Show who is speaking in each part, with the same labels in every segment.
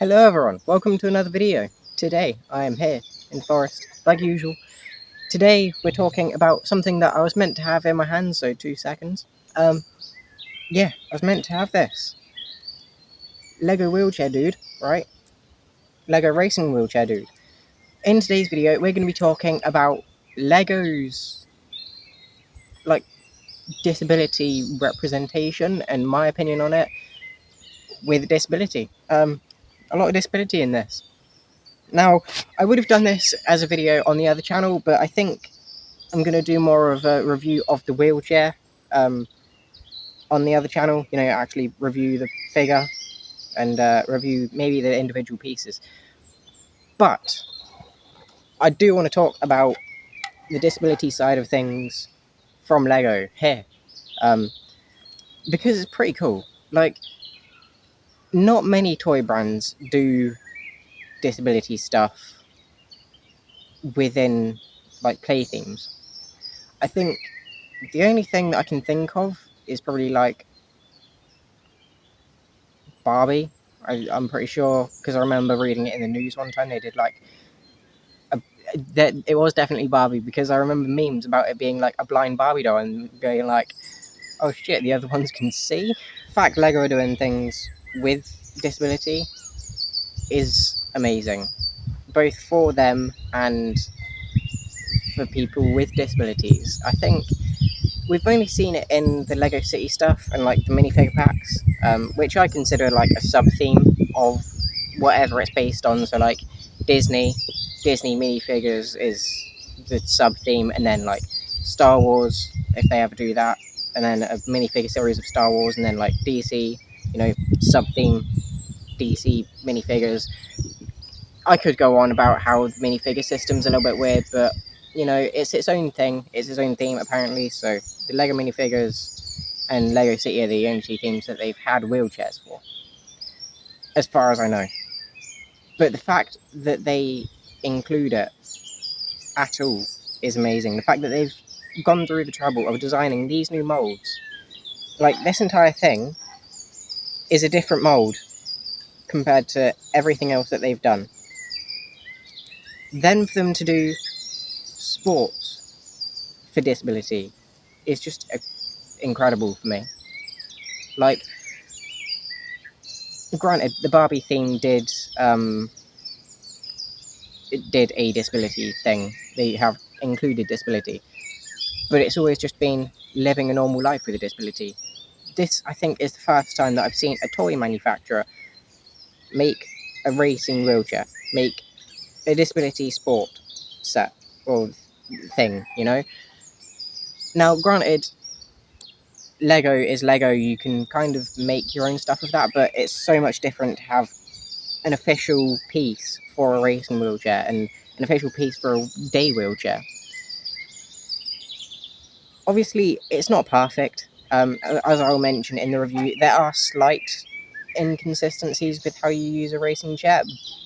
Speaker 1: Hello everyone, welcome to another video. Today I am here in the forest, like usual. Today we're talking about something that I was meant to have in my hands, so 2 seconds. Yeah, I was meant to have this. Lego wheelchair dude, right? Lego racing wheelchair dude. In today's video we're going to be talking about Lego's, like, disability representation and my opinion on it with disability. A lot of disability in this. Now, I would have done this as a video on the other channel, but I think I'm going to do more of a review of the wheelchair on the other channel, actually review the figure and review maybe the individual pieces. But I do want to talk about the disability side of things from Lego here, because it's pretty cool. Like, not many toy brands do disability stuff within, like, play themes. I think the only thing that I can think of is probably, like, Barbie. I'm pretty sure, because I remember reading it in the news one time, they did, like, it was definitely Barbie, because I remember memes about it being, like, a blind Barbie doll, and going, like, oh shit, the other ones can see? The fact Lego are doing things with disability is amazing, both for them and for people with disabilities. I think we've only seen it in the Lego City stuff and, like, the minifigure packs, which I consider, like, a sub-theme of whatever it's based on. So, like, Disney minifigures is the sub-theme, and then, like, Star Wars, if they ever do that, and then a minifigure series of Star Wars, and then, like, DC, sub-theme DC minifigures. I could go on about how the minifigure system's a little bit weird, but it's its own thing. It's its own theme, apparently. So the Lego minifigures and Lego City are the only two themes that they've had wheelchairs for, as far as I know. But the fact that they include it at all is amazing. The fact that they've gone through the trouble of designing these new molds, like, this entire thing is a different mold compared to everything else that they've done. Then for them to do sports for disability is just incredible for me. Like, granted, the Barbie theme did a disability thing. They have included disability, but it's always just been living a normal life with a disability. This, I think, is the first time that I've seen a toy manufacturer make a racing wheelchair, make a disability sport set or thing, Now, granted, Lego is Lego, you can kind of make your own stuff with that, but it's so much different to have an official piece for a racing wheelchair and an official piece for a day wheelchair. Obviously, it's not perfect. As I'll mention in the review, there are slight inconsistencies with how you use a racing chair,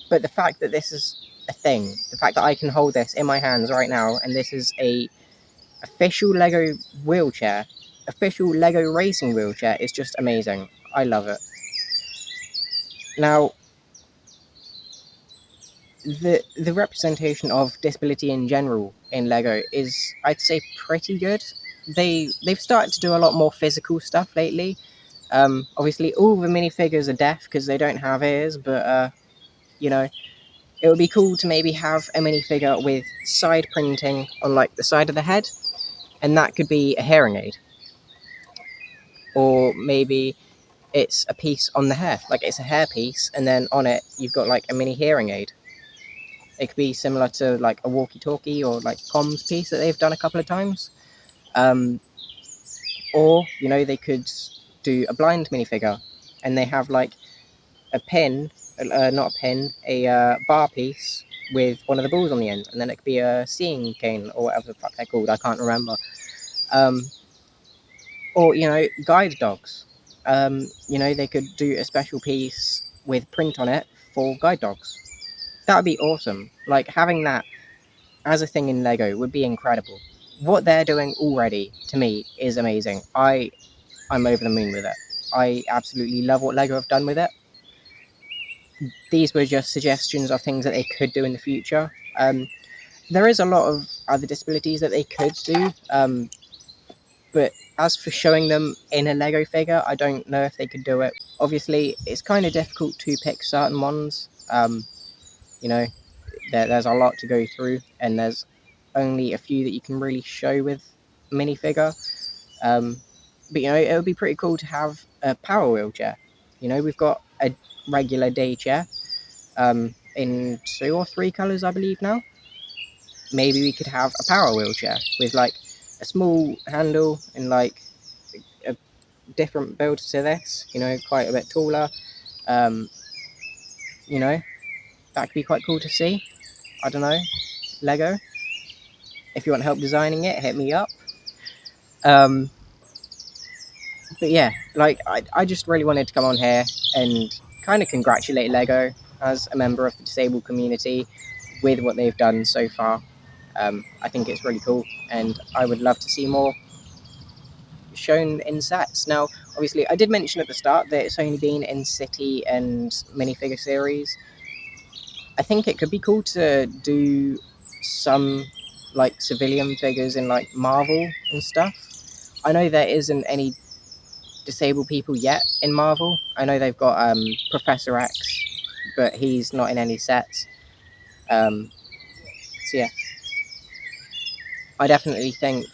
Speaker 1: but the fact that this is a thing, the fact that I can hold this in my hands right now, and this is a official Lego wheelchair, official Lego racing wheelchair, is just amazing. I love it. Now, the representation of disability in general in Lego is, I'd say, pretty good. They've started to do a lot more physical stuff lately. Obviously, all the minifigures are deaf because they don't have ears, but it would be cool to maybe have a minifigure with side printing on, like, the side of the head, and that could be a hearing aid, or maybe it's a piece on the hair, like it's a hair piece, and then on it you've got, like, a mini hearing aid. It could be similar to, like, a walkie-talkie or, like, comms piece that they've done a couple of times. Or, they could do a blind minifigure, and they have, like, a pin, not a pin, a bar piece with one of the balls on the end, and then it could be a seeing cane, or whatever the fuck they're called, I can't remember. Or, guide dogs. They could do a special piece with print on it for guide dogs. That would be awesome. Like, having that as a thing in Lego would be incredible. What they're doing already, to me, is amazing. I'm over the moon with it. I absolutely love what Lego have done with it. these were just suggestions of things that they could do in the future. There is a lot of other disabilities that they could do, but as for showing them in a Lego figure, I don't know if they could do it. Obviously, it's kind of difficult to pick certain ones. You know, there's a lot to go through, and there's only a few that you can really show with minifigure. But it would be pretty cool to have a power wheelchair. We've got a regular day chair in 2 or 3 colours, I believe now. Maybe we could have a power wheelchair with like a small handle and like a different build to this, quite a bit taller. That could be quite cool to see. I don't know, Lego, if you want help designing it, hit me up. But yeah, like I just really wanted to come on here and kind of congratulate Lego as a member of the disabled community with what they've done so far. I think it's really cool, and I would love to see more shown in sets. Now, obviously, I did mention at the start that it's only been in City and minifigure series. I think it could be cool to do some like civilian figures in like Marvel and stuff. I know there isn't any disabled people yet in Marvel. I know they've got Professor X, but he's not in any sets. So yeah, I definitely think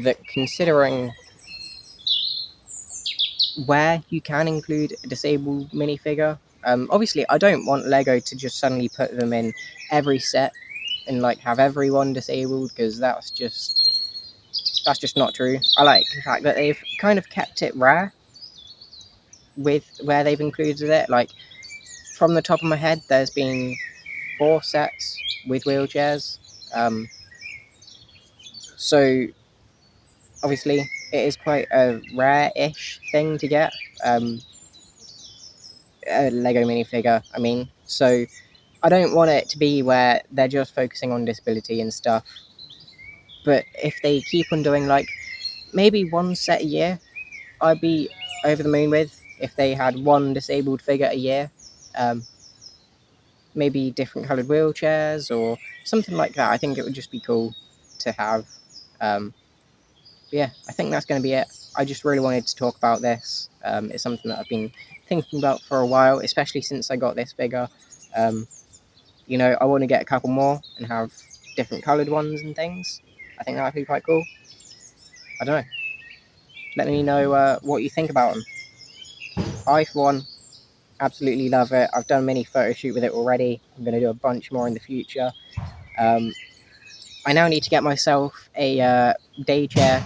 Speaker 1: that considering where you can include a disabled minifigure, obviously I don't want Lego to just suddenly put them in every set and like have everyone disabled, because that's just not true. I like the fact that they've kind of kept it rare with where they've included it. Like, from the top of my head, there's been 4 sets with wheelchairs. So obviously it is quite a rare-ish thing to get a Lego minifigure. So I don't want it to be where they're just focusing on disability and stuff. But if they keep on doing like maybe 1 set a year, I'd be over the moon with. If they had 1 disabled figure a year, maybe different coloured wheelchairs or something like that. I think it would just be cool to have. Yeah, I think that's going to be it. I just really wanted to talk about this. It's something that I've been thinking about for a while, especially since I got this figure. I want to get a couple more and have different coloured ones and things. I think that would be quite cool. I don't know. Let me know what you think about them. I, for one, absolutely love it. I've done a mini photo shoot with it already. I'm going to do a bunch more in the future. I now need to get myself a day chair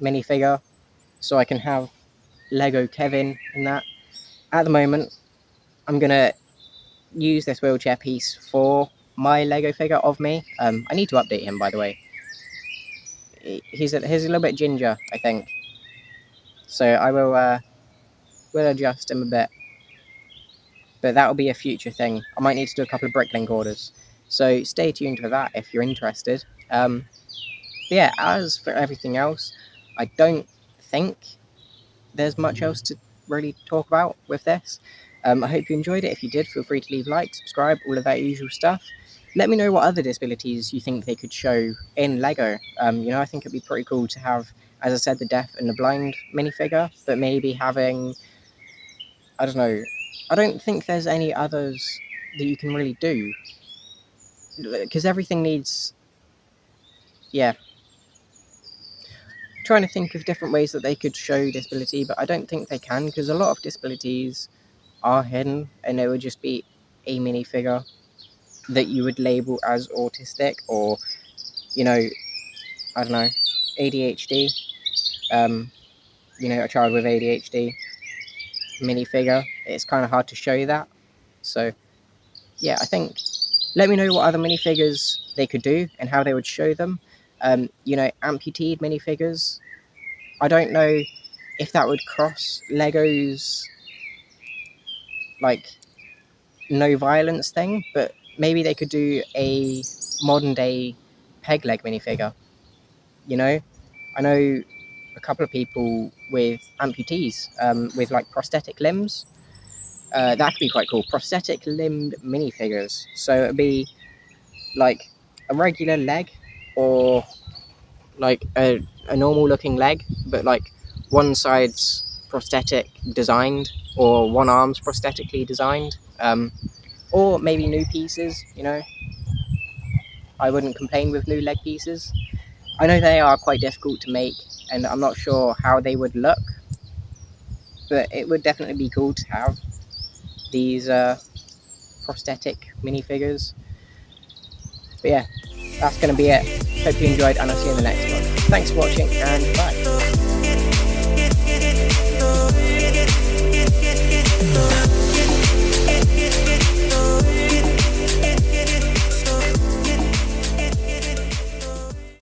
Speaker 1: minifigure so I can have Lego Kevin in that. At the moment, I'm going to use this wheelchair piece for my Lego figure of me. I need to update him, by the way. He's a little bit ginger, I think. So I will adjust him a bit. But that'll be a future thing. I might need to do a couple of Bricklink orders. So stay tuned for that if you're interested. Yeah, as for everything else, I don't think there's much else to really talk about with this. I hope you enjoyed it. If you did, feel free to leave a like, subscribe, all of that usual stuff. Let me know what other disabilities you think they could show in Lego. I think it'd be pretty cool to have, as I said, the deaf and the blind minifigure, but maybe having, I don't know, I don't think there's any others that you can really do, because everything needs, yeah, trying to think of different ways that they could show disability, but I don't think they can, because a lot of disabilities are hidden, and it would just be a minifigure that you would label as autistic, or I don't know, ADHD. A child with ADHD minifigure. It's kind of hard to show that. So yeah, I think let me know what other minifigures they could do and how they would show them. Amputee minifigures. I don't know if that would cross Lego's like no violence thing, but maybe they could do a modern day peg leg minifigure. I know a couple of people with amputees, with like prosthetic limbs. That could be quite cool. Prosthetic limbed minifigures. So it'd be like a regular leg, or like a normal looking leg, but like one side's prosthetic designed, or one arm's prosthetically designed, or maybe new pieces, you know. I wouldn't complain with new leg pieces. I know they are quite difficult to make, and I'm not sure how they would look, but it would definitely be cool to have these prosthetic minifigures. But yeah, that's going to be it. Hope you enjoyed, and I'll see you in the next one. Thanks for watching, and bye.